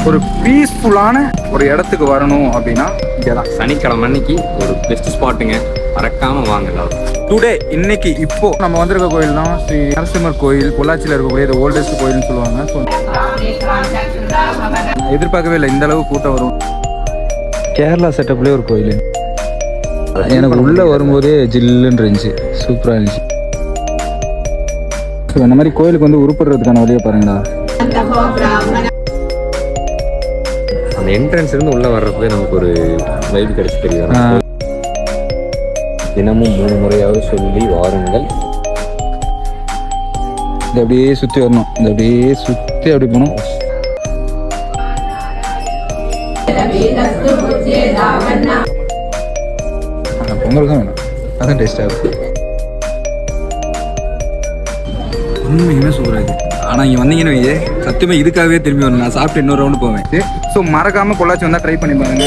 ஒரு பீஸ்ஃபுல்லான ஒரு இடத்துக்கு வரணும் அப்படின்னா இங்கதான் சனிக்கிழமை அன்னைக்கு ஒரு பெஸ்ட் ஸ்பாட்டுங்க, மறக்காம வாங்க. டுடே இன்னைக்கு இப்போ நம்ம வந்திருக்க கோயில் தான் ஸ்ரீ நரசிம்மர் கோயில். பொள்ளாச்சியில் இருக்கக்கூடிய ஓல்டஸ்ட் கோயில்னு சொல்லுவாங்க. எதிர்பார்க்கவே இல்லை இந்த அளவு கூட்டம் வரும். கேரளா செட்டப்லேயே ஒரு கோயில். எனக்கு உள்ள வரும்போதே ஜில்லுன்னு இருந்துச்சு, சூப்பராக இருந்துச்சு. ஸோ இந்த மாதிரி கோயிலுக்கு வந்து உருப்படுறதுக்கான வழியை பாருங்களா. அந்த என்ட்ரன்ஸ் இருந்து உள்ள வர்றப்பவே நமக்கு ஒரு வைப் கிடைச்சி தெரியுது. தினமும் 3 முறையாவது சொல்லி வாருங்கள். இது அப்படியே சுற்றி வரணும், இந்த அப்படியே சுற்றி அப்படி போகணும். பொங்கல் தான் வேணும், அதான் டேஸ்டாக இருக்கும். உண்மையுமே சூப்பராக இருக்குது. ஆனால் இங்கே வந்தீங்கன்னு வையே சத்தியமாக இதுக்காகவே திரும்பி வரணும். நான் சாப்பிட்டு இன்னொரு ரவுண்டு போவேன். ஸோ மறக்காமல் பொள்ளாச்சி வந்தால் ட்ரை பண்ணி பாருங்க.